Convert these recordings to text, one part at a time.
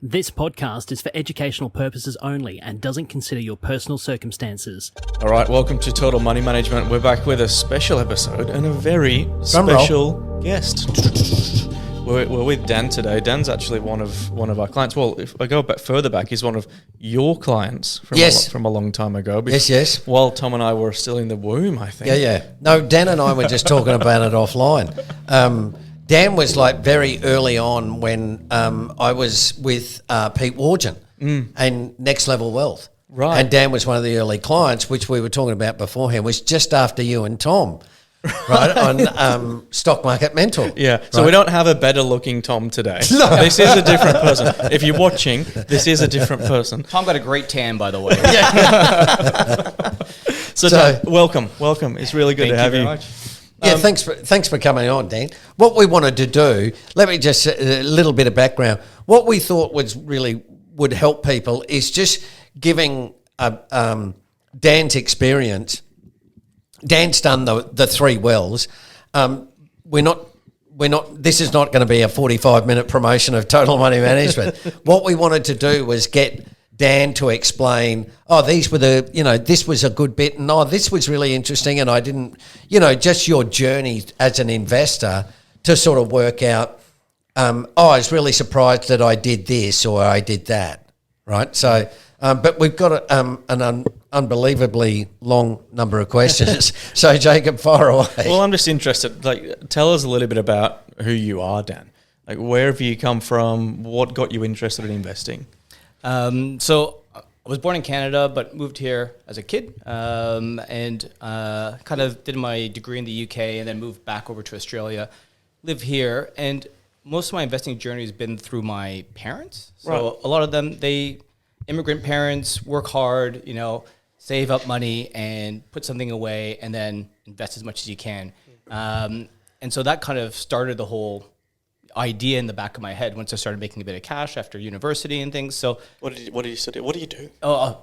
This podcast is for educational purposes only and doesn't consider your personal circumstances. All right, welcome to Total Money Management. We're back with a special episode and a very special guest. We're with Dan today. Dan's actually one of our clients. Well, if I go a bit further back, he's one of your clients from a long time ago. Yes. While Tom and I were still in the womb, I think. Yeah. No, Dan and I were just talking about it offline. Dan was like very early on when I was with Pete Wargent and Next Level Wealth. Right. And Dan was one of the early clients, which we were talking about beforehand, was just after you and Tom, right, on Stock Market Mentor. Yeah, so right? we don't have a better looking Tom today. No. This is a different person. If you're watching, this is a different person. Tom got a great tan, by the way. So Dan, welcome. It's really good to have you. Thank you very much. Yeah, thanks for coming on, Dan. What we wanted to do, let me just a little bit of background. What we thought would help people is just giving Dan's experience. Dan's done the three wells. We're not. This is not going to be a 45-minute promotion of Total Money Management. What we wanted to do was get Dan to explain, this was a good bit, and this was really interesting, and I didn't, just your journey as an investor to sort of work out, I was really surprised that I did this or I did that, right? So, but we've got an unbelievably long number of questions. So, Jacob, fire away. Well, I'm just interested, tell us a little bit about who you are, Dan. Where have you come from? What got you interested in investing? So I was born in Canada, but moved here as a kid, and kind of did my degree in the UK and then moved back over to Australia, live here. And most of my investing journey has been through my parents. So Right. A lot of them, immigrant parents, work hard, save up money and put something away and then invest as much as you can. And so that kind of started the whole idea in the back of my head once I started making a bit of cash after university and things. So What did you study? What do you do?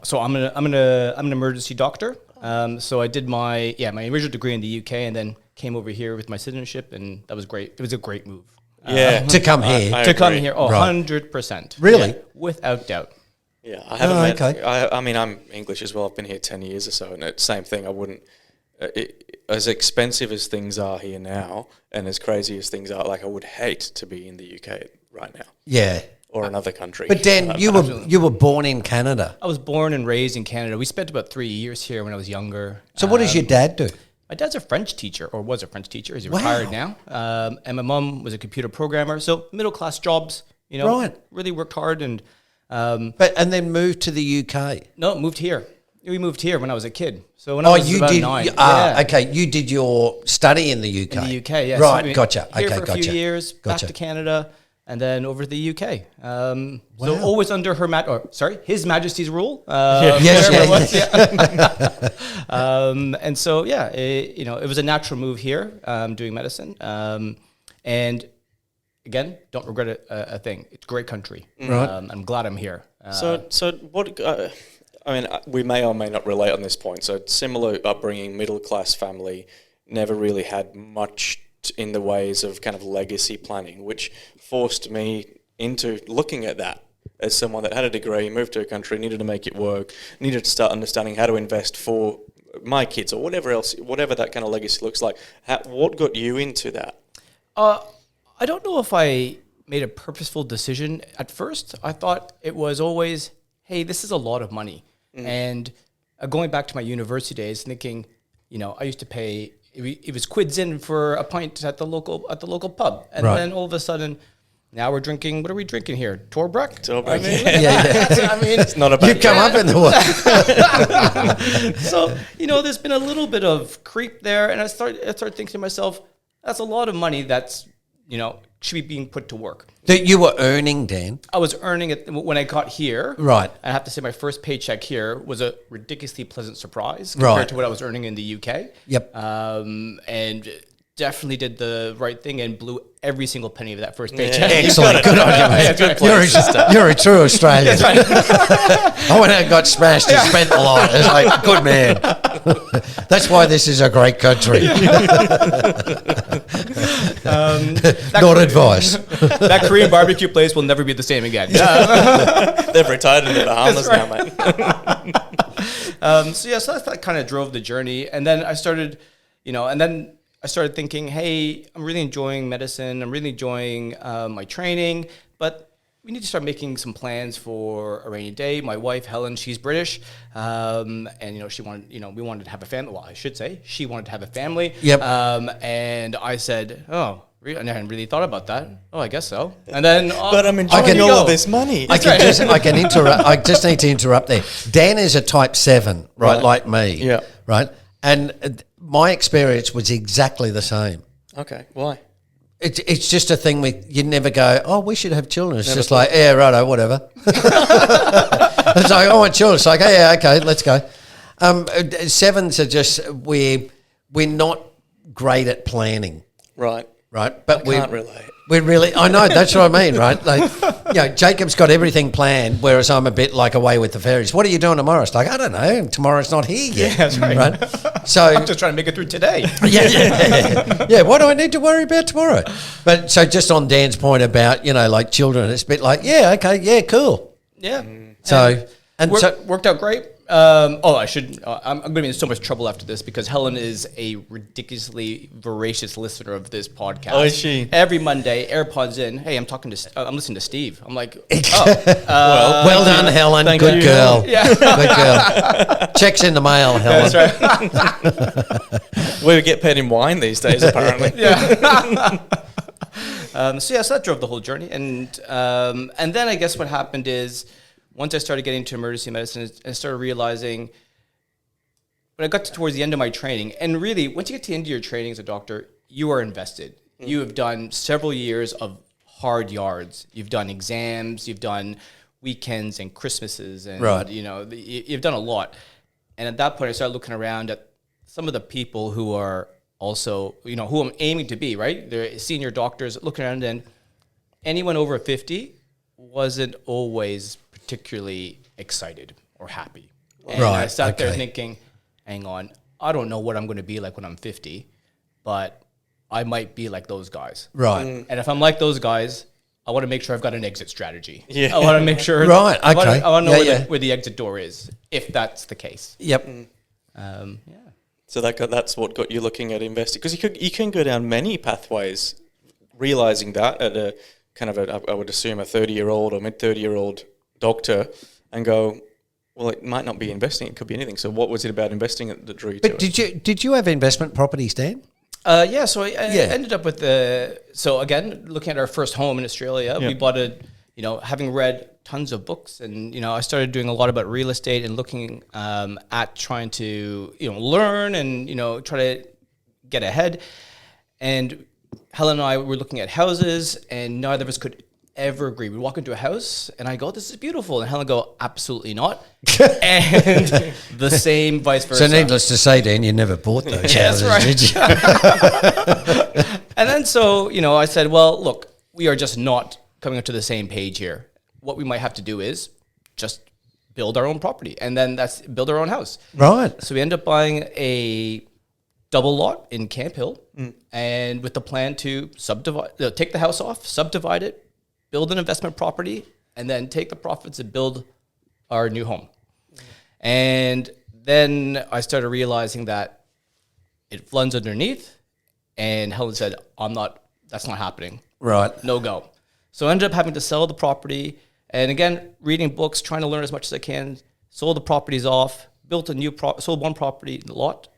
So I'm an emergency doctor. So I did my original degree in the UK and then came over here with my citizenship, and that was great. It was a great move. To come here. I To come agree. here, Right. 100%. Really? Yeah, without doubt. Yeah, I haven't met. okay. I mean, I'm English as well. I've been here 10 years or so, and it's same thing. I wouldn't. As expensive as things are here now, and as crazy as things are, I would hate to be in the UK right now. Yeah. Or another country. But Dan, you were born in Canada. I was born and raised in Canada. We spent about 3 years here when I was younger. So what does your dad do? My dad's a French teacher, or was a French teacher. He's retired now. And my mom was a computer programmer. So middle-class jobs, Right. really worked hard. And And then moved to the UK. no, moved here. We moved here when I was a kid. So when I was you about did. 9. Okay. You did your study in the UK. In the UK, yes. Right, So gotcha. Here Okay, for a gotcha. few years, Gotcha. back to Canada, and then over to the UK. So always under His Majesty's rule. Yes, wherever yes. it was, yeah. And so, it was a natural move here, doing medicine. And again, don't regret a thing. It's a great country. Right. I'm glad I'm here. So what? We may or may not relate on this point. So similar upbringing, middle class family, never really had much in the ways of kind of legacy planning, which forced me into looking at that as someone that had a degree, moved to a country, needed to make it work, needed to start understanding how to invest for my kids or whatever else, whatever that kind of legacy looks like. What got you into that? I don't know if I made a purposeful decision. At first, I thought it was always, hey, this is a lot of money. And going back to my university days, thinking, I used to pay, it was quids in for a pint at the local pub. And Right. then all of a sudden, now we're drinking, what are we drinking here? Torbreck? Torbreck, It's not a bad You come up in the world. So, there's been a little bit of creep there. And I started thinking to myself, that's a lot of money that's, should be being put to work. That you were earning, Dan. I was earning it when I got here. Right. I have to say my first paycheck here was a ridiculously pleasant surprise compared Right. to what I was earning in the UK. Yep. And definitely did the right thing and blew every single penny of that first paycheck. Excellent. Good on you, mate. You're a true Australian. I went out and got smashed and spent a lot. It's like, good man. That's why this is a great country. Not advice. That Korean barbecue place will never be the same again. They've retired in the Bahamas now, mate. So that kind of drove the journey. And then I started, I started thinking, hey, I'm really enjoying medicine. I'm really enjoying my training, but we need to start making some plans for a rainy day. My wife, Helen, she's British. And, she wanted, we wanted to have a family. Well, I should say she wanted to have a family. Yep. And I said, I hadn't really thought about that. Oh, I guess so. And then, but I'm enjoying all of this money. I can interrupt. I just need to interrupt there. Dan is a type 7, right? Like me. Yeah. Right. And my experience was exactly the same. Okay. Why? It's just a thing you never go, oh, we should have children. It's just like, yeah, righto, whatever. It's like, I want children. It's like, yeah, okay, let's go. Sevens are just, we're not great at planning. Right. But I can't relate. We're really, I know, that's what I mean, right? Like, Jacob's got everything planned, whereas I'm a bit like away with the fairies. What are you doing tomorrow? It's like, I don't know, tomorrow's not here yet. Yeah, that's right. So I'm just trying to make it through today. Yeah, what do I need to worry about tomorrow? But so just on Dan's point about, like children, it's a bit like, yeah, okay, yeah, cool. Yeah. So, Worked out great. I'm going to be in so much trouble after this because Helen is a ridiculously voracious listener of this podcast. Oh, is she? Every Monday, AirPods in. Hey, I'm listening to Steve. I'm like, well done, Helen. Good girl. Yeah. Good girl. Checks in the mail, Helen. That's right. We get paid in wine these days, apparently. Yeah. So that drove the whole journey. And then I guess what happened is, once I started getting into emergency medicine, I started realizing when I got towards the end of my training, and really, once you get to the end of your training as a doctor, you are invested. Mm-hmm. You have done several years of hard yards. You've done exams, you've done weekends and Christmases, and you've done a lot. And at that point, I started looking around at some of the people who are also, who I'm aiming to be, right? They're senior doctors, looking around, and anyone over 50 wasn't always particularly excited or happy. And I sat there thinking, hang on, I don't know what I'm going to be like when I'm 50, but I might be like those guys. Right. And if I'm like those guys, I want to make sure I've got an exit strategy. Yeah. I want to make sure. Right. Okay. I want to know where the exit door is, if that's the case. Yep. So that's what got you looking at investing, because you can go down many pathways, realizing that at a kind of I would assume a 30-year-old or mid-30-year-old doctor, and go, well, it might not be investing; it could be anything. So, what was it about investing that drew you to it? Did you have investment properties, Dan? So I ended up with again, looking at our first home in Australia, we bought having read tons of books, and I started doing a lot about real estate and looking at trying to learn and try to get ahead. And Helen and I were looking at houses, and neither of us could ever agree. We'd walk into a house, and I go, "This is beautiful," and Helen go, "Absolutely not," and the same vice versa. So needless to say, Dan, you never bought those houses, right. did you? And then I said, "Well, look, we are just not coming up to the same page here. What we might have to do is just build our own property, and then that's build our own house." Right. So we end up buying a double lot in Camp Hill, and with the plan to take the house off, subdivide it, build an investment property, and then take the profits and build our new home. And then I started realizing that it floods underneath, and Helen said, that's not happening. Right. No go. So I ended up having to sell the property, and again, reading books, trying to learn as much as I can, sold the properties off, sold one property lot,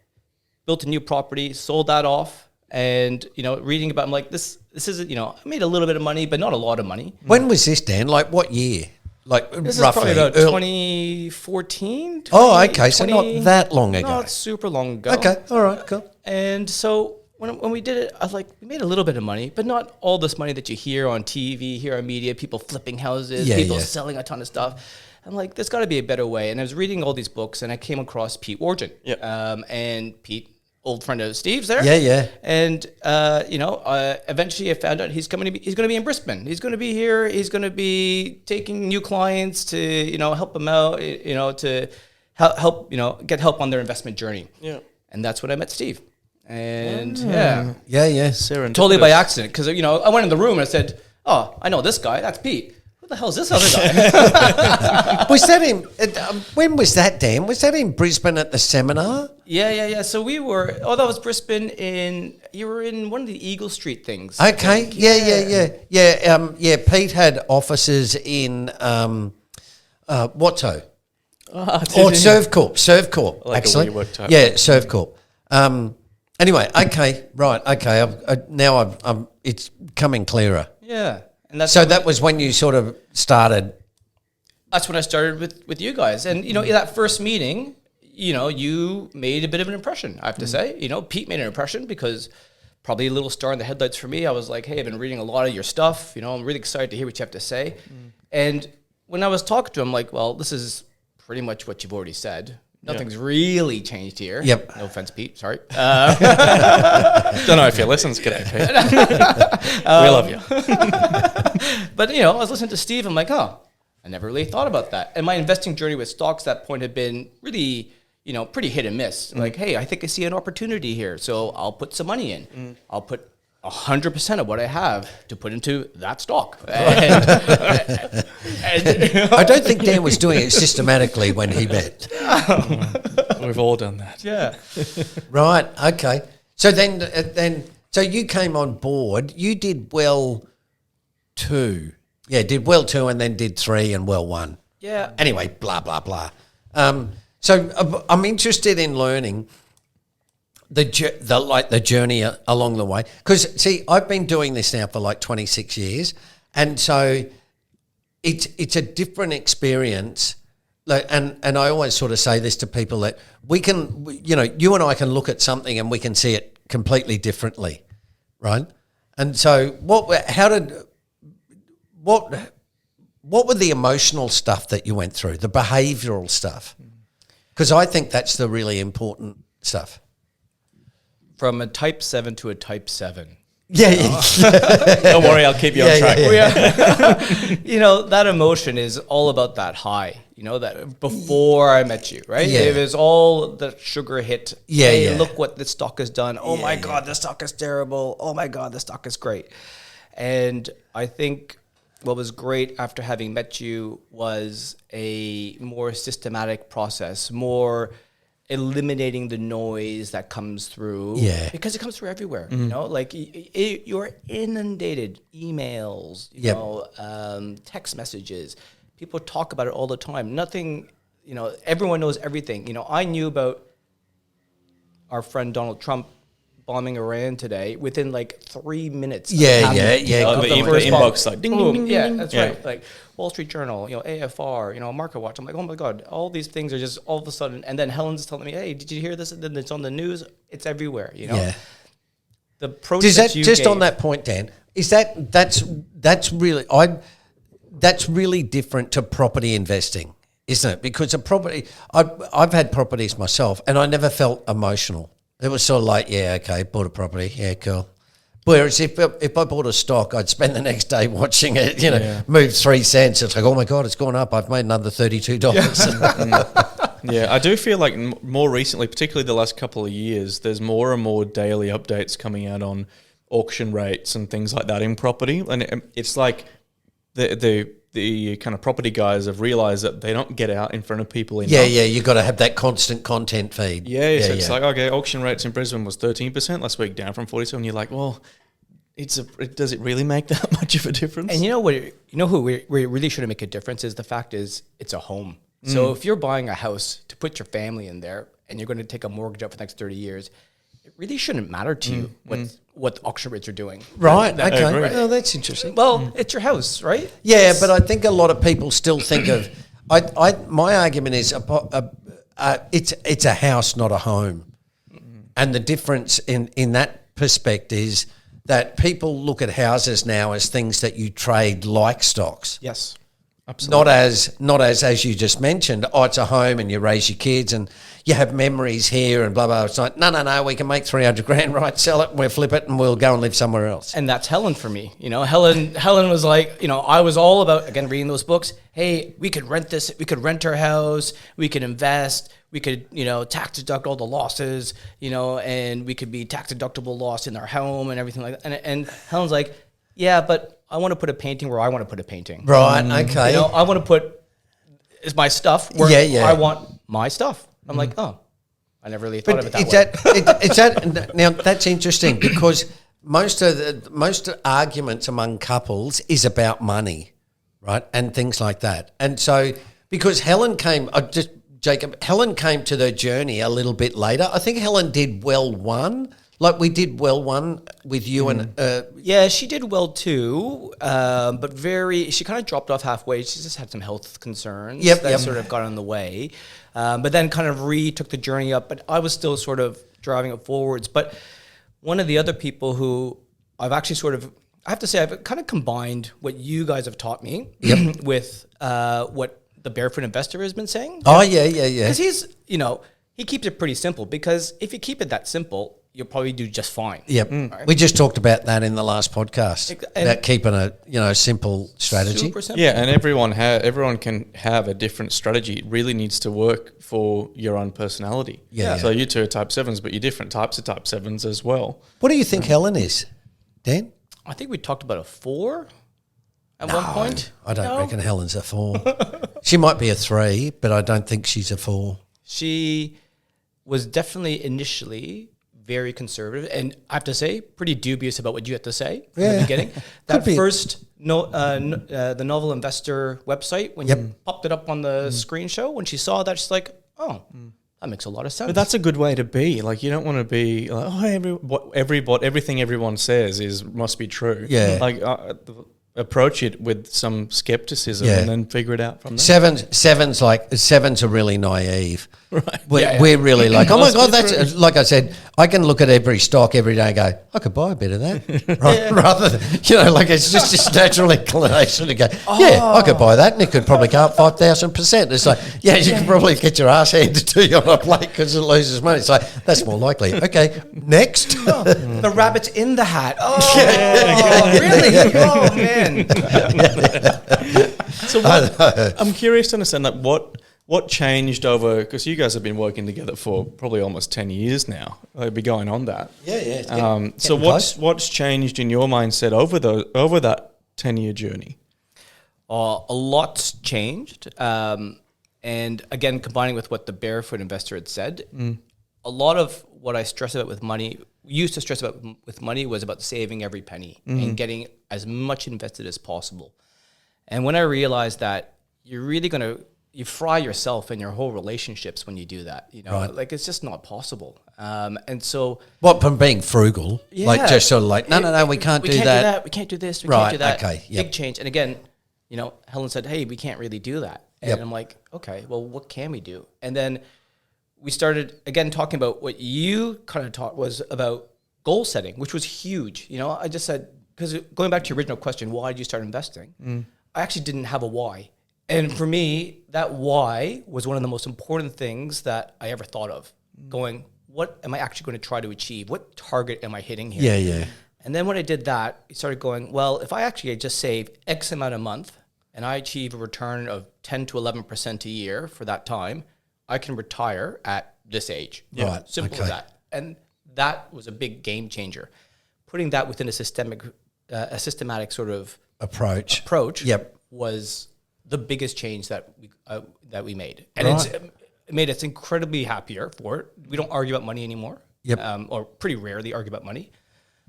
built a new property, sold that off, and reading about, I'm like, this isn't, I made a little bit of money, but not a lot of money. When was this, Dan? Like what year? Like This roughly is probably about 2014. Okay, so not that long ago. Not super long ago. Okay, all right, cool. And so when we did it, I was like, we made a little bit of money, but not all this money that you hear on TV, hear on media, people flipping houses, people selling a ton of stuff. I'm like, there's got to be a better way. And I was reading all these books, and I came across Pete Wargent. Yep. And Pete, old friend of Steve's there. Yeah. And eventually I found out he's going to be in Brisbane. He's going to be here. He's going to be taking new clients to help them out. To help get help on their investment journey. Yeah. And that's when I met Steve. And Yeah. Serendipitous. totally by accident. Because, I went in the room and I said, oh, I know this guy. That's Pete. Who the hell is this other guy? Was that in, when was that, Dan? Was that in Brisbane at the seminar? Yeah. So we were, that was Brisbane you were in one of the Eagle Street things. Okay. Yeah. Pete had offices in Watto. Servcorp, Like a actually. WeWork type. Yeah, Servcorp. Anyway, okay, right, okay. Now it's coming clearer. Yeah. And that's So that was when you sort of started. That's when I started with you guys. And, in that first meeting, you made a bit of an impression, I have to say. Pete made an impression because probably a little star in the headlights for me. I was like, hey, I've been reading a lot of your stuff. I'm really excited to hear what you have to say. And when I was talking to him, like, well, this is pretty much what you've already said. Nothing's really changed here. Yep. No offense, Pete. Sorry. Don't know if you listen. G'day, Pete. We love you. But, I was listening to Steve. I'm like, I never really thought about that. And my investing journey with stocks at that point had been really, pretty hit and miss. Like, hey, I think I see an opportunity here. So I'll put some money in. I'll put 100% of what I have to put into that stock. And, I don't think Dan was doing it systematically when he bet. We've all done that. yeah. Right, okay. So then you came on board. You did well 2. Yeah, did well 2 and then did 3 and well 1. Yeah. Anyway, blah, blah, blah. So I'm interested in learning the journey along the way. Because, see, I've been doing this now for like 26 years. And so it's a different experience. And I always sort of say this to people that we can, you and I can look at something and we can see it completely differently, right? And so what were the emotional stuff that you went through, the behavioural stuff? Because I think that's the really important stuff. From a type 7 to a type 7. Yeah. Don't worry, I'll keep you on track. That emotion is all about that high, that before I met you, right? Yeah. It was all the sugar hit. Yeah, Hey, yeah. look what this stock has done. Oh my God, this stock is terrible. Oh my God, this stock is great. And I think what was great after having met you was a more systematic process, more eliminating the noise that comes through. Yeah. Because it comes through everywhere, like you're inundated, emails, text messages. People talk about it all the time. Nothing, everyone knows everything. I knew about our friend Donald Trump bombing Iran today within like 3 minutes. Yeah. The inbox, like, ding, ding, ding, Yeah, ding. that's right. Like Wall Street Journal, AFR, Market Watch. I'm like, oh my God, all these things are just all of a sudden. And then Helen's telling me, hey, did you hear this? And then it's on the news. It's everywhere, Yeah. The approach Does that you just on gave- that point, Dan? Is that's really different to property investing, isn't it? Because I've had properties myself, and I never felt emotional. It was sort of like, yeah, okay, bought a property, yeah, cool. Whereas if I bought a stock, I'd spend the next day watching it, move 3 cents. It's like, oh my God, it's gone up. I've made another $32. Yeah, I do feel like more recently, particularly the last couple of years, there's more and more daily updates coming out on auction rates and things like that in property. And it's like the kind of property guys have realised that they don't get out in front of people enough. Yeah, you've got to have that constant content feed. So it's like, okay, auction rates in Brisbane was 13% last week, down from 42%. And you're like, well, does it really make that much of a difference? And who we really should make a difference is the fact is it's a home. So if you're buying a house to put your family in there and you're going to take a mortgage out for the next 30 years, it really shouldn't matter to you what the auction rates are doing. Right, I okay. agree. Oh, that's interesting. Well, it's your house, right? Yeah, but I think a lot of people still think of. My argument is, it's a house, not a home, and the difference in that perspective is that people look at houses now as things that you trade like stocks. Yes. Not as you just mentioned, oh, it's a home and you raise your kids and you have memories here and blah, blah. It's like, no, we can make 300 grand, right? Sell it and we'll flip it and we'll go and live somewhere else. And that's Helen for me. Helen was like, I was all about, again, reading those books. Hey, we could rent this, we could rent our house, we could invest, we could, tax deduct all the losses, and we could be tax deductible loss in our home and everything like that. And Helen's like, yeah, but I want to put a painting where I want to put a painting. Right, okay. I want to put is my stuff where I want my stuff. I'm like, oh, I never really thought of it that way. Now, that's interesting because most arguments among couples is about money, right, and things like that. And so because Helen came to the journey a little bit later. I think Helen did well one. Like we did well one with you and... yeah, she did well too, but she kind of dropped off halfway. She just had some health concerns that sort of got in the way. But then kind of retook the journey up, but I was still sort of driving it forwards. But one of the other people who I've actually I have to say, I've kind of combined what you guys have taught me with what the Barefoot Investor has been saying. Oh, yeah. Because he's, he keeps it pretty simple because if you keep it that simple, you'll probably do just fine. Yep. Right? We just talked about that in the last podcast, about keeping a simple strategy. Super simple. Yeah, and everyone can have a different strategy. It really needs to work for your own personality. Yeah. So you two are type 7s, but you're different types of type 7s as well. What do you think Helen is, Dan? I think we talked about a 4 at one point. I don't reckon Helen's a 4. She might be a 3, but I don't think she's a 4. She was definitely initially very conservative, and I have to say, pretty dubious about what you had to say in the beginning. That first, the Novel Investor website, when you popped it up on the screen show, when she saw that, she's like, oh, that makes a lot of sense. But that's a good way to be. Like, you don't want to be like, everything everyone says must be true. Yeah. Like, approach it with some skepticism and then figure it out from there. Sevens are really naive. Right. We're really like, oh my God, that's like I said, I can look at every stock every day and go, I could buy a bit of that. Right? Rather than, like it's just this natural inclination to go, I could buy that and it could probably go up 5,000%. It's like, you can probably get your ass handed to you on a plate because it loses money. It's like, that's more likely. Okay, next. The rabbit's in the hat. Really? Oh, man. So I'm curious to understand what changed over, because you guys have been working together for probably almost 10 years now. They'll be going on that. So what's changed in your mindset over that 10-year journey? A lot's changed. And again, combining with what the Barefoot Investor had said, a lot of what I used to stress about with money was about saving every penny and getting as much invested as possible. And when I realized that you're really you fry yourself and your whole relationships when you do that, like it's just not possible. And so from being frugal, like just sort of like, no, we can't do that. We can't do this. We can't do that. Okay. Big change. And again, Helen said, hey, we can't really do that. And I'm like, okay, well, what can we do? And then we started again talking about what you kind of taught was about goal setting, which was huge. I just said, because going back to your original question, why did you start investing? I actually didn't have a why. And for me, that why was one of the most important things that I ever thought of. Going, what am I actually going to try to achieve? What target am I hitting here? Yeah. And then when I did that, I started going, well, if I actually just save X amount a month and I achieve a return of 10 to 11% a year for that time, I can retire at this age. Right. Simple as that. And that was a big game changer. Putting that within a systematic sort of approach was the biggest change that we made. And it made us incredibly happier for it. We don't argue about money anymore. Or pretty rarely argue about money.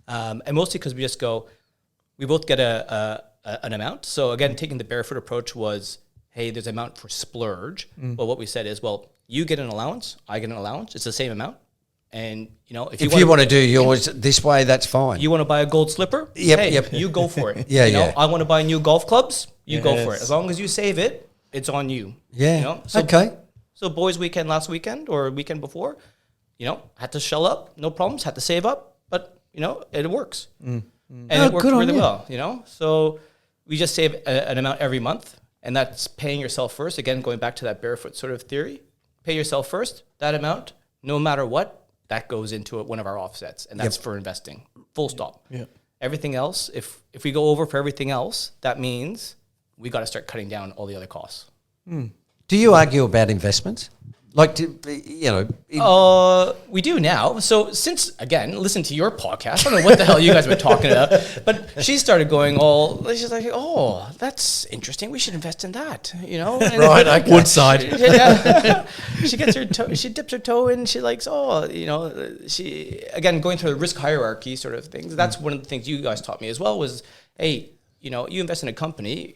And mostly because we both get an amount. So again, taking the Barefoot approach was, hey, there's an amount for splurge. But what we said is, well, you get an allowance, I get an allowance. It's the same amount. And, if you want to do yours this way, that's fine. You want to buy a gold slipper? You go for it. I want to buy new golf clubs? You go for it. As long as you save it, it's on you. Yeah. So boys' weekend last weekend or weekend before, had to shell up, no problems, had to save up, but, it works. And it worked really well, So we just save an amount every month. And that's paying yourself first. Again, going back to that barefoot sort of theory, pay yourself first, that amount, no matter what, that goes into one of our offsets. And that's for investing, full stop. Yeah. Everything else, if we go over for everything else, that means we got to start cutting down all the other costs. Do you argue about investments? Like, We do now. So since, again, listen to your podcast. I don't know what the hell you guys were talking about, but she started going she's like, oh, that's interesting. We should invest in that, you know? And right, okay. Woodside. yeah. She gets her toe, she dips her toe in, she likes, she, again, going through the risk hierarchy sort of things. That's one of the things you guys taught me as well was, hey, you invest in a company,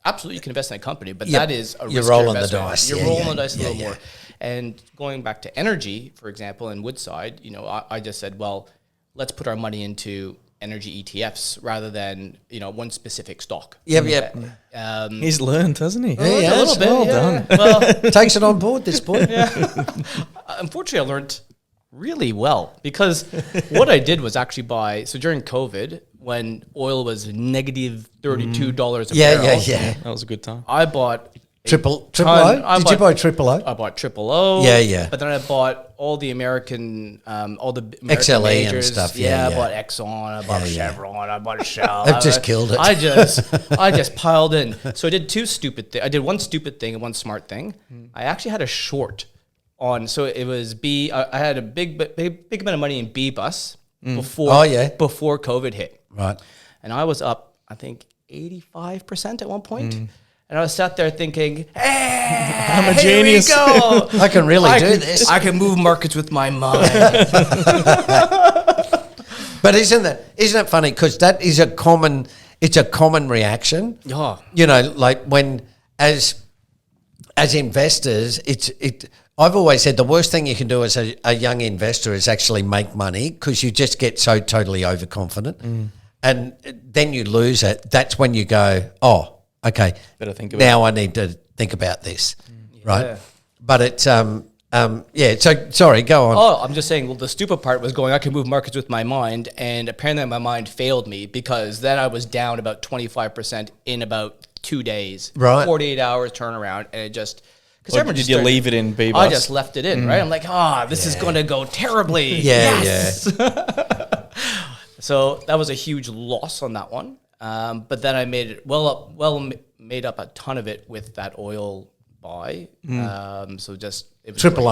absolutely, you can invest in a company, but that is a You're riskier rolling the investment. dice. You're rolling the dice a little yeah. more. And going back to energy, for example, in Woodside, I just said, well, let's put our money into energy ETFs rather than, one specific stock. Yep. He's learned, hasn't he? Yeah, he A has. little bit. Well yeah. done. Well, Takes it on board, this boy. unfortunately, I learned really well because what I did was actually buy. So during COVID, when oil was negative $32 a barrel, Yeah. That was a good time. I bought Triple ton. O? Did you buy triple O? I bought Triple O. Yeah. But then I bought all the American American XLE and majors. stuff, Yeah, yeah. I bought Exxon. I bought Chevron. I bought Shell. They've just killed it. I just piled in. So I did two stupid things. I did one stupid thing and one smart thing. I actually had a short on. So it was I had a big amount of money in B bus before before COVID hit. Right. And I was up, I think, 85% at one point. And I was sat there thinking, hey, I'm a genius. Here we go. I can really do this. I can move markets with my mind. But isn't that funny? Because that is it's a common reaction. Yeah. Like when as investors, I've always said the worst thing you can do as a young investor is actually make money because you just get so totally overconfident. And then you lose it. That's when you go, oh, okay, Better think about now I need to think about this, right? Yeah. But it's so sorry, go on. Oh, I'm just saying, well, the stupid part was going, I can move markets with my mind. And apparently my mind failed me because then I was down about 25% in about 2 days. Right. 48 hours turnaround. And it just... Did you leave it in B bus? I just left it in, right? I'm like, this is going to go terribly. Yes. So that was a huge loss on that one. But then I made it made up a ton of it with that oil buy. So just it was Triple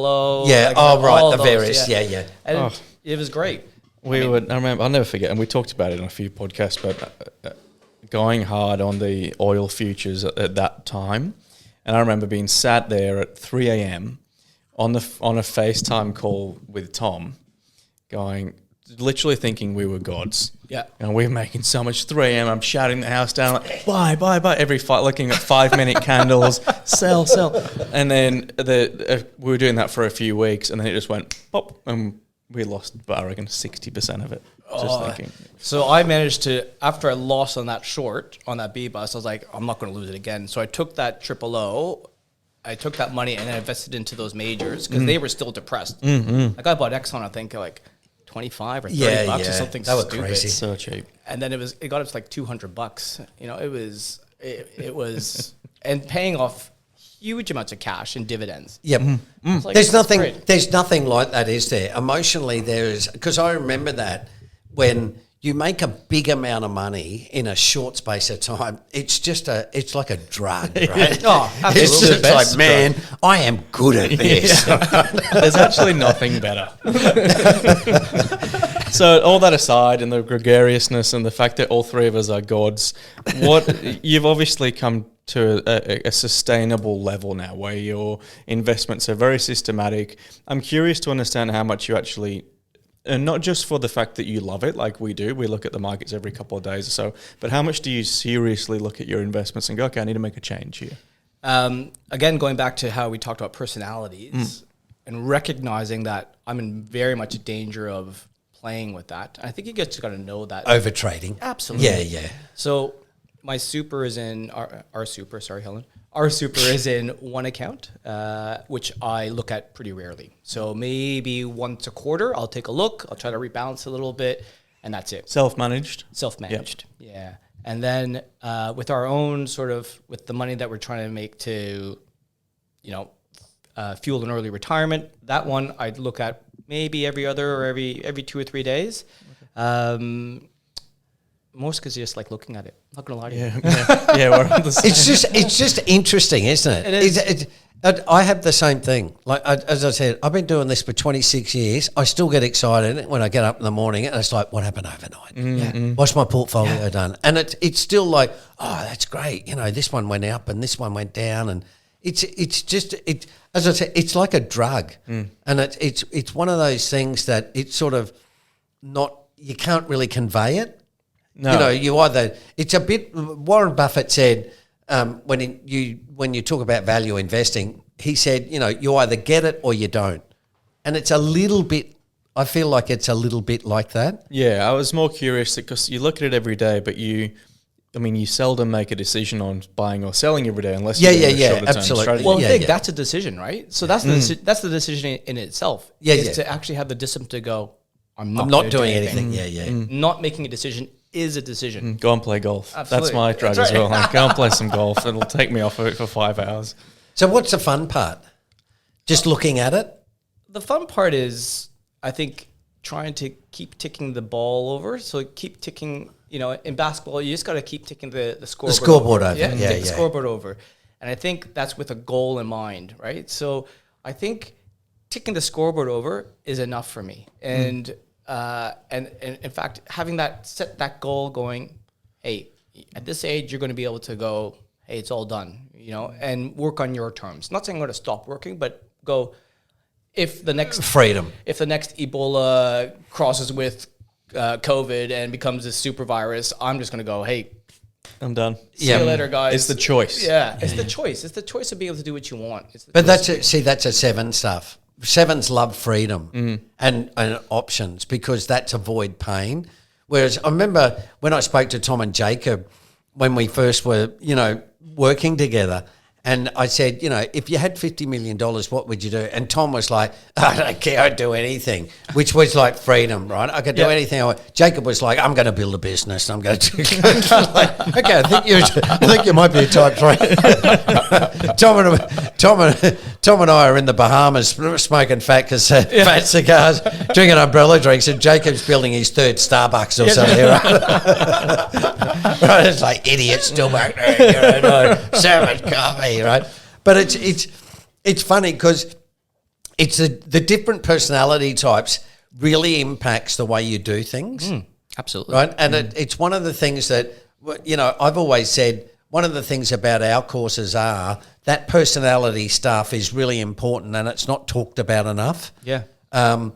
O. Yeah. all The those, various. Yeah. And it was great. I remember, I'll never forget, and we talked about it on a few podcasts, but going hard on the oil futures at that time. And I remember being sat there at 3 a.m. on a FaceTime call with Tom, literally thinking we were gods. Yeah. And we're making so much 3 a.m. I'm shouting the house down, like, buy. Every fight, looking at 5-minute candles, sell. And then we were doing that for a few weeks, and then it just went pop, and we lost, I reckon, 60% of it. Just thinking. So I managed to, after I lost on that short, on that B bus, I was like, I'm not going to lose it again. So I took that Triple O, I took that money and I invested into those majors because they were still depressed. Like I bought Exxon, I think, like 25 or 30 bucks or something that was stupid. crazy. So cheap. And then it got up to like $200. It was, and paying off huge amounts of cash in dividends. Yep. Like, There's that's nothing. great. There's nothing like that, is there? Emotionally, there is, because I remember that when you make a big amount of money in a short space of time, it's like a drug, right? Oh, absolutely. It's just like, man, I am good at this. There's actually nothing better. So all that aside, and the gregariousness and the fact that all three of us are gods, you've obviously come to a sustainable level now where your investments are very systematic. I'm curious to understand how much you actually, and not just for the fact that you love it like we do, we look at the markets every couple of days or so, but how much do you seriously look at your investments and go, okay, I need to make a change here? Again, going back to how we talked about personalities and recognizing that I'm in very much danger of playing with that. I think you just got to know that. Over trading. Absolutely. Yeah. So my super is in our super. Sorry, Helen. Our super is in one account, which I look at pretty rarely. So maybe once a quarter, I'll take a look. I'll try to rebalance a little bit, and that's it. Self-managed? Self-managed. Yeah. And then with our own with the money that we're trying to make to, fuel an early retirement, that one I'd look at maybe every other or every 2 or 3 days. Most because you just like looking at it. Not gonna lie to you. Yeah, we're on the same. It's just interesting, isn't it? It is. I have the same thing. Like as I said, I've been doing this for 26 years. I still get excited when I get up in the morning, and it's like, what happened overnight? What's my portfolio done? And it's still like, oh, that's great. This one went up and this one went down, and it's just as I said, it's like a drug, and it's one of those things that it's sort of not, you can't really convey it. No. It's a bit. Warren Buffett said when you talk about value investing, he said, you either get it or you don't, and it's a little bit. I feel like it's a little bit like that. Yeah, I was more curious because you look at it every day, but you seldom make a decision on buying or selling every day unless you're doing a shorter term strategy. Well, I think that's a decision, right? So that's that's the decision in itself. To actually have the discipline to go, I'm not doing anything. Not making a decision is a decision. Go and play golf. Absolutely. That's my drug as well. Like, go and play some golf. It'll take me off it for 5 hours. So what's the fun part? Just looking at it? The fun part is, I think, trying to keep ticking the ball over. So keep ticking, in basketball, you just got to keep ticking the scoreboard. The scoreboard over. Yeah, the scoreboard over. And I think that's with a goal in mind, right? So I think ticking the scoreboard over is enough for me. And in fact, having set that goal going, hey, at this age, you're going to be able to go, hey, it's all done, and work on your terms. Not saying I'm going to stop working, but go, if the next Ebola crosses with COVID and becomes a super virus, I'm just going to go, hey, I'm done. See you later, guys. It's the choice. Yeah, it's the choice. It's the choice of being able to do what you want. But that's a seven stuff. Sevens love freedom and options because that's avoid pain. Whereas I remember when I spoke to Tom and Jacob when we first were, working together, and I said, if you had $50 million, what would you do? And Tom was like, I don't care, I'd do anything, which was like freedom, right? I could do anything I want. Jacob was like, I'm going to build a business. I'm going to do okay, I think you might be a type 3. Tom and I are in the Bahamas smoking fat cigars, drinking umbrella drinks, and Jacob's building his third Starbucks or something, right? Right? It's like idiots still back there, serving coffee. Right, but it's funny because it's the different personality types really impacts the way you do things. Absolutely, right, and it's one of the things that I've always said. One of the things about our courses are that personality stuff is really important, and it's not talked about enough. Yeah. And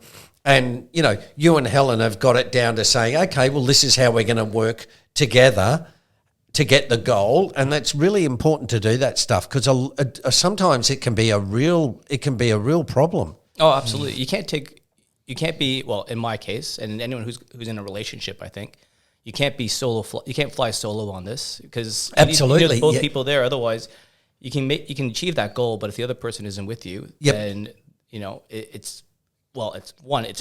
you and Helen have got it down to saying, okay, well, this is how we're going to work together to get the goal, and that's really important to do that stuff because sometimes it can be a real problem. Oh, absolutely. You can't be well. In my case, and anyone who's in a relationship, I think you can't be solo. You can't fly solo on this because you need both people there. Otherwise, you can achieve that goal, but if the other person isn't with you, then it's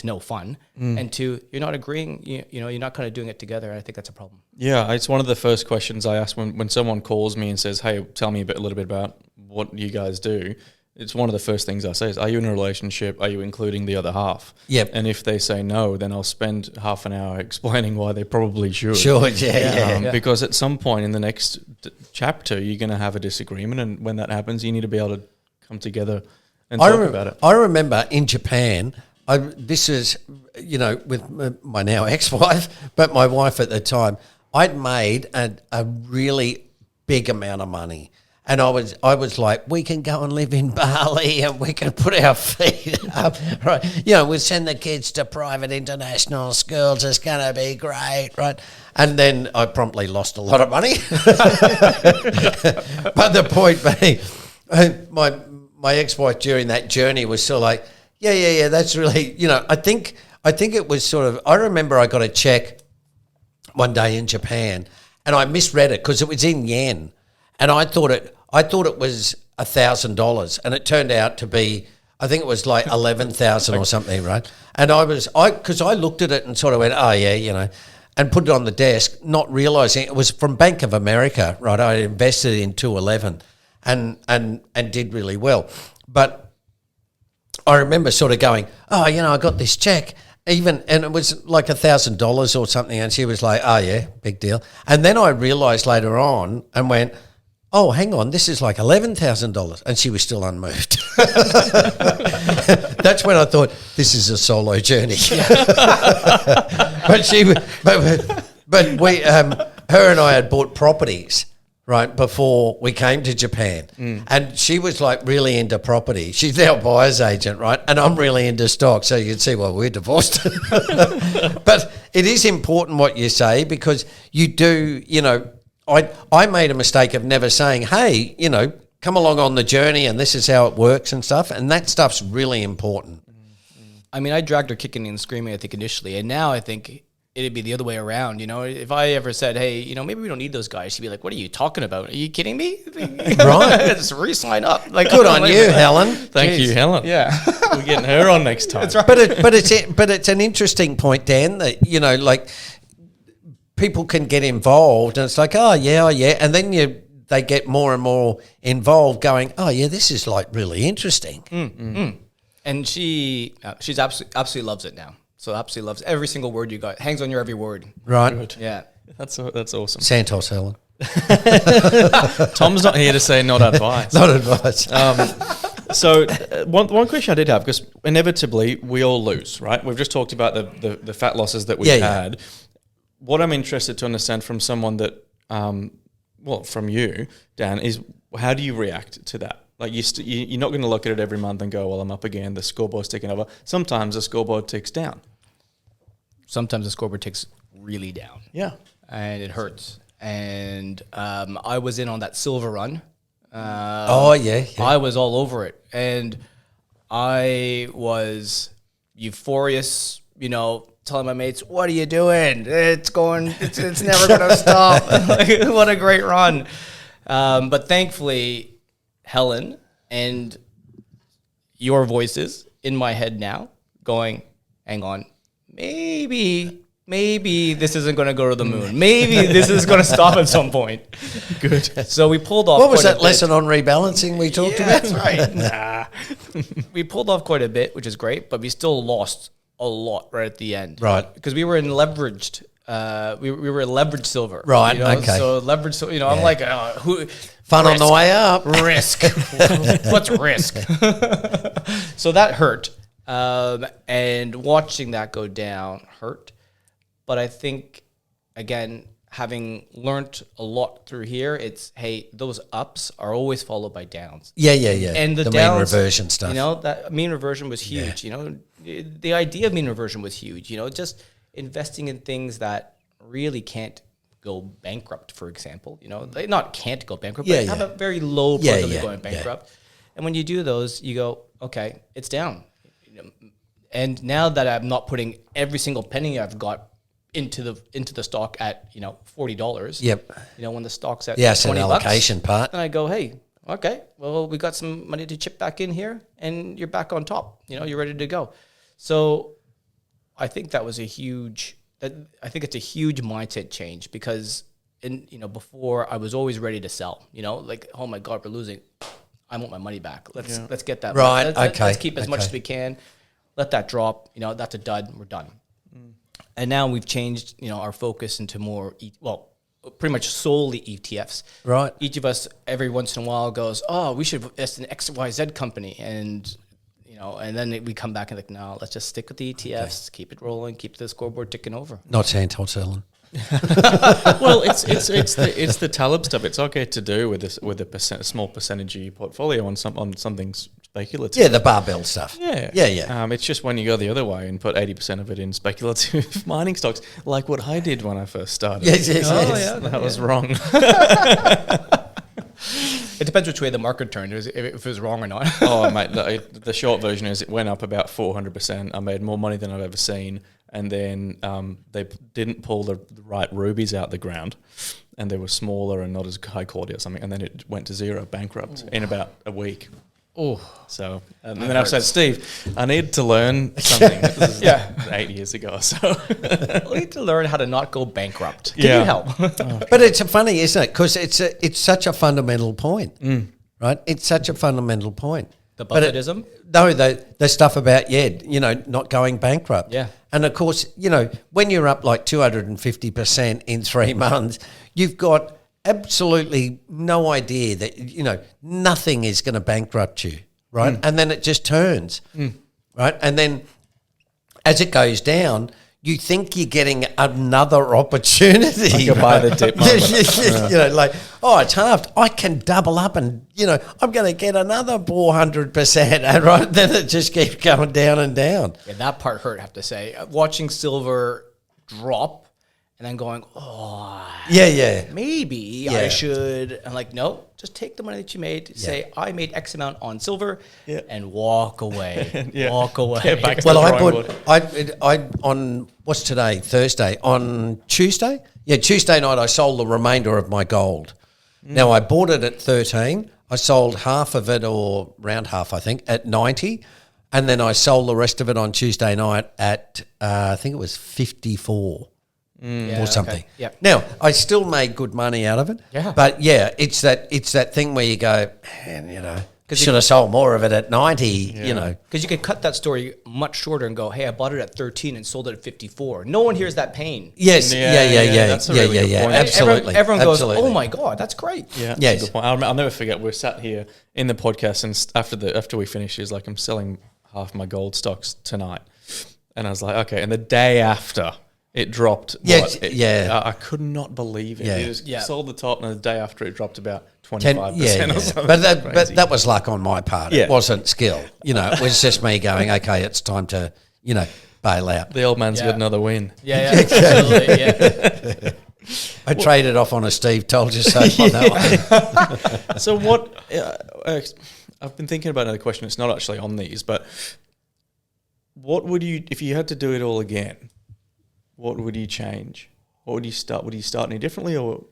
no fun, and two, you're not agreeing. You're not kind of doing it together. I think that's a problem. Yeah, it's one of the first questions I ask when someone calls me and says, "Hey, tell me a little bit about what you guys do." It's one of the first things I say is, "Are you in a relationship? Are you including the other half?" Yep. And if they say no, then I'll spend half an hour explaining why they probably should. Sure, yeah. Because at some point in the next chapter, you're going to have a disagreement, and when that happens, you need to be able to come together and talk about it. I remember in Japan, this is, with my now ex-wife, but my wife at the time, I'd made a really big amount of money. And I was like, we can go and live in Bali and we can put our feet up, right? We'll send the kids to private international schools. It's going to be great, right? And then I promptly lost a lot of money. But the point being, my ex-wife during that journey was sort of like, yeah, that's really, I think it was sort of, I remember I got a check one day in Japan and I misread it because it was in yen. And I thought it was $1,000, and it turned out to be, I think it was like 11,000 or something, right? And because I looked at it and sort of went, oh yeah, and put it on the desk, not realising it was from Bank of America, right? I invested in 211 and did really well. But I remember sort of going, oh, you know, I got this check, and it was like $1,000 or something, and she was like, oh, yeah, big deal. And then I realised later on and went, oh, hang on, this is like $11,000. And she was still unmoved. That's when I thought, this is a solo journey. but we, her and I had bought properties, right, before we came to Japan. And she was like really into property. She's now a buyer's agent, right? And I'm really into stock. So you can see why we're divorced. But it is important what you say, because you do, you know, I made a mistake of never saying, hey, you know, come along on the journey and this is how it works and stuff. And that stuff's really important. I mean, I dragged her kicking and screaming, I think, initially. And now I think it'd be the other way around. You know, if I ever said, hey, you know, maybe we don't need those guys, she'd be like, what are you talking about? Are you kidding me? Right. Just re-sign up. Like, Good on you, Helen. Thank you, Helen. Yeah. We're getting her on next time. That's right. But it's an interesting point, Dan, that, you know, like people can get involved and it's like, oh, yeah. And then they get more and more involved going, oh, yeah, this is like really interesting. And she's absolutely loves it now. So absolutely loves every single word you got. Hangs on your every word. Right. Good. Yeah. That's awesome. Santos, Helen. Tom's not here to say not advice. Not advice. So one question I did have, because inevitably we all lose, right? We've just talked about the fat losses that we've had. What I'm interested to understand from someone that, from you, Dan, is how do you react to that? Like you're not going to look at it every month and go, well, I'm up again, the scoreboard's ticking over. Sometimes the scoreboard ticks down. Sometimes the scoreboard ticks really down. Yeah. And it hurts. And I was in on that silver run. I was all over it. And I was euphorious, you know, telling my mates, what are you doing? It's never going to stop. Like, what a great run. But thankfully, Helen and your voices in my head now going, hang on, maybe this isn't going to go to the moon. Maybe this is going to stop at some point. Good. So we pulled off. What was that lesson on rebalancing we talked about? That's right. We pulled off quite a bit, which is great, but we still lost a lot right at the end. Right. Because we were in leveraged. We were leveraged silver. Right. You know? Okay. So leveraged. So, you know, I'm like, who? Fun risk. on the way up. Risk. What's risk? So that hurt. And watching that go down hurt. But I think, again, having learnt a lot through here, it's, hey, those ups are always followed by downs. Yeah. And the mean downs, reversion stuff. You know, that mean reversion was huge. You know, the idea of mean reversion was huge. You know, just investing in things that really can't go bankrupt, for example. You know, they not can't go bankrupt, but have a very low probability of going bankrupt. And when you do those, you go, okay, it's down. You know, and now that I'm not putting every single penny I've got into the stock at, you know, $40. Yep. You know, when the stock's at Yes, $20, an allocation part. then I go, hey, okay, well, we got some money to chip back in here, and you're back on top. You know, you're ready to go. So I think that was I think it's a huge mindset change, because before I was always ready to sell. You know, like, oh my God, we're losing. I want my money back. Let's get that. Right. Money. Okay. Let's keep as much as we can. Let that drop. You know, that's a dud. We're done. And now we've changed, you know, our focus into more, pretty much solely ETFs. Right. Each of us every once in a while goes, oh, we should invest in XYZ company. And, you know, and then we come back and like, no, let's just stick with the ETFs, keep it rolling, keep the scoreboard ticking over. Not Santos, Helen. Well, it's the Taleb stuff. It's okay to do with a small percentage of your portfolio on something speculative. Yeah, the barbell stuff. Yeah. It's just when you go the other way and put 80% of it in speculative mining stocks, like what I did when I first started. Yes. That was wrong. It depends which way the market turned, if it was wrong or not. Oh, mate, the short version is it went up about 400%. I made more money than I've ever seen. And then they didn't pull the right rubies out the ground, and they were smaller and not as high quality or something. And then it went to zero, bankrupt in about a week. Oh, So, and then I said, Steve, I need to learn something. This is 8 years ago or so. I need to learn how to not go bankrupt. Can Yeah. you help? But it's funny, isn't it? Because it's such a fundamental point, right? It's such a fundamental point. The But Buffettism? No, the stuff about, not going bankrupt. Yeah. And of course, when you're up like 250% in 3 months, you've got absolutely no idea that, nothing is going to bankrupt you, right? And then it just turns, right? And then as it goes down, you think you're getting another opportunity. Like you buy the dip moment. It's halved. I can double up and, I'm going to get another 400%. And right, then it just keeps going down and down. Yeah, that part hurt, I have to say. Watching silver drop and then going, Yeah. maybe I should. I'm like, no, just take the money that you made, say, I made X amount on silver, and walk away. Walk away. Get back to Well, the I drawing put, board. I on, what's today? Thursday. On Tuesday? Yeah, Tuesday night I sold the remainder of my gold. Now I bought it at 13. I sold half of it, or around half, I think, at 90. And then I sold the rest of it on Tuesday night at, I think it was 54. Or something. Okay. Yep. Now, I still made good money out of it. Yeah. But it's that thing where you go, man, should have sold more of it at 90, Because you could cut that story much shorter and go, hey, I bought it at 13 and sold it at 54. No one hears that pain. Yes, yeah. That's a really good point. Absolutely. Everyone goes, Absolutely. oh my God, that's great. Yeah, that's Yes. a good point. I'll never forget. We're sat here in the podcast, and after we finish, he's like, I'm selling half my gold stocks tonight. And I was like, okay. And the day after, it dropped. Yes, I could not believe it. Yeah. It just sold the top, and the day after, it dropped about 25% 10, or something. But that was luck on my part. Yeah. It wasn't skill. It was just me going, okay, it's time to, bail out. The old man's got another win. Yeah, absolutely. Yeah. I traded off on a Steve told you so on that one. So what? I've been thinking about another question. It's not actually on these, but what would you, if you had to do it all again? What would you change? What would you start? Would you start any differently, or?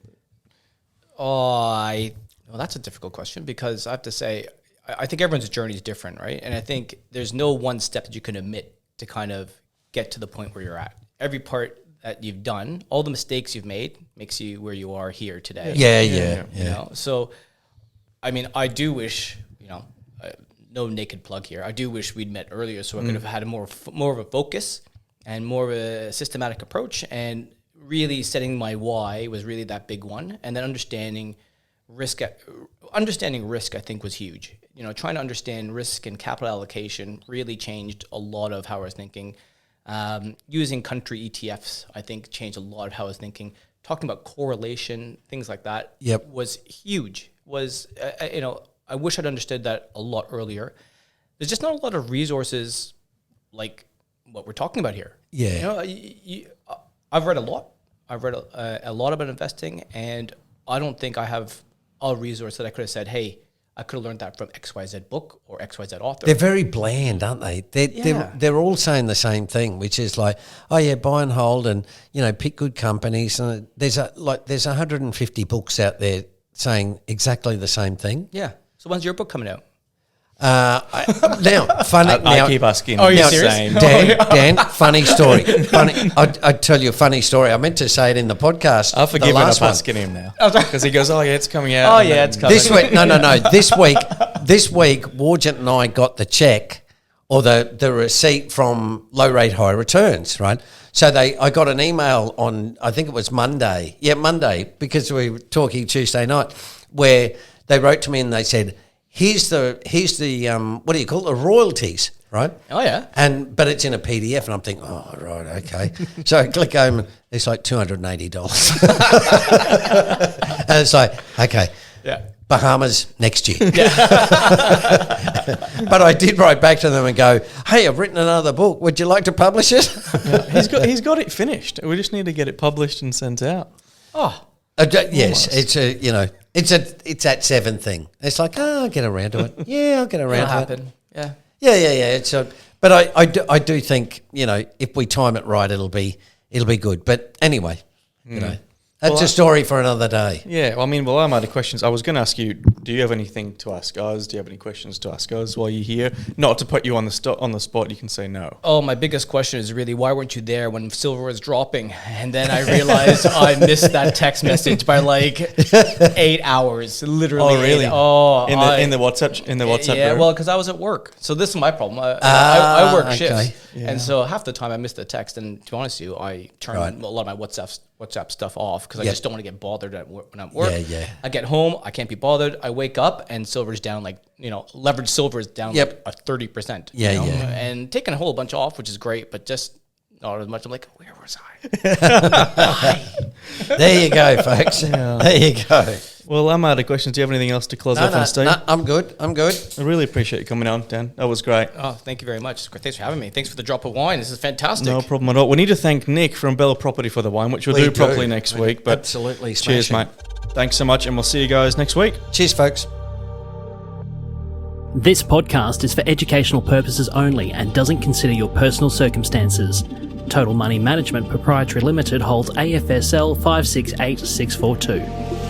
Well, that's a difficult question, because I have to say, I think everyone's journey is different, right? And I think there's no one step that you can omit to kind of get to the point where you're at. Every part that you've done, all the mistakes you've made, makes you where you are here today. Yeah. So, I mean, I do wish, no naked plug here. I do wish we'd met earlier, so I could have had more of a focus and more of a systematic approach, and really setting my why was really that big one. And then understanding risk, I think, was huge. Trying to understand risk and capital allocation really changed a lot of how I was thinking. Using country ETFs, I think, changed a lot of how I was thinking. Talking about correlation, things like that, was huge. I wish I'd understood that a lot earlier. There's just not a lot of resources like what we're talking about here. Yeah. I've read a lot. I've read a lot about investing, and I don't think I have a resource that I could have said, hey, I could have learned that from XYZ book or XYZ author. They're very bland, aren't they? They're all saying the same thing, which is like, oh yeah, buy and hold, and pick good companies. And there's 150 books out there saying exactly the same thing. Yeah. So when's your book coming out? I keep asking. Oh, are you the serious? same. Dan, funny story. I'd tell you a funny story. I meant to say it in the podcast. I'll forgive him. I'm last one. asking him now because he goes, "Oh yeah, it's coming out." Oh yeah, it's coming. This week, no. This week, Wargent and I got the check or the receipt from Low Rate High Returns, right? So I got an email on, I think it was Monday. Yeah, Monday, because we were talking Tuesday night, where they wrote to me and they said, Here's the what do you call it? The royalties, right? Oh yeah. But it's in a PDF, and I'm thinking, oh right, okay. So I click home, and it's like $280, and it's like, okay, Yeah. Bahamas next year. But I did write back to them and go, hey, I've written another book. Would you like to publish it? He's got it finished. We just need to get it published and sent out. Oh. Yes, it's that 7 thing. It's like, I'll get around to it. Yeah, I'll get around to Happen. Yeah. it. Yeah. But I do think, if we time it right, it'll be good. But anyway, That's a story for another day. Yeah, well, I mean, I'm out of questions. I was going to ask you, do you have anything to ask us? Do you have any questions to ask us while you're here? Not to put you on the spot, you can say no. Oh, my biggest question is really, why weren't you there when silver was dropping? And then I realized I missed that text message by like 8 hours, literally. Oh, really? In the WhatsApp Yeah, group? well, because I was at work. So this is my problem. I work shifts. okay. Yeah. And so half the time I miss the text. And to be honest with you, I turn a lot of my WhatsApp stuff off because I just don't want to get bothered when I'm at work. Yeah. I get home, I can't be bothered. I wake up and silver's down leveraged silver is down like a 30%. Yeah, you know? yeah. And taking a whole bunch off, which is great, but just not as much. I'm like, where was I? There you go, folks. There you go. Well, I'm out of questions. Do you have anything else to close off on, Steve? No, I'm good. I really appreciate you coming on, Dan. That was great. Oh, thank you very much. Thanks for having me. Thanks for the drop of wine. This is fantastic. No problem at all. We need to thank Nick from Bella Property for the wine, which we'll do properly next week. But absolutely cheers, smashing. mate. Thanks so much, and we'll see you guys next week. Cheers, folks. This podcast is for educational purposes only and doesn't consider your personal circumstances. Total Money Management Proprietary Limited holds AFSL 568642.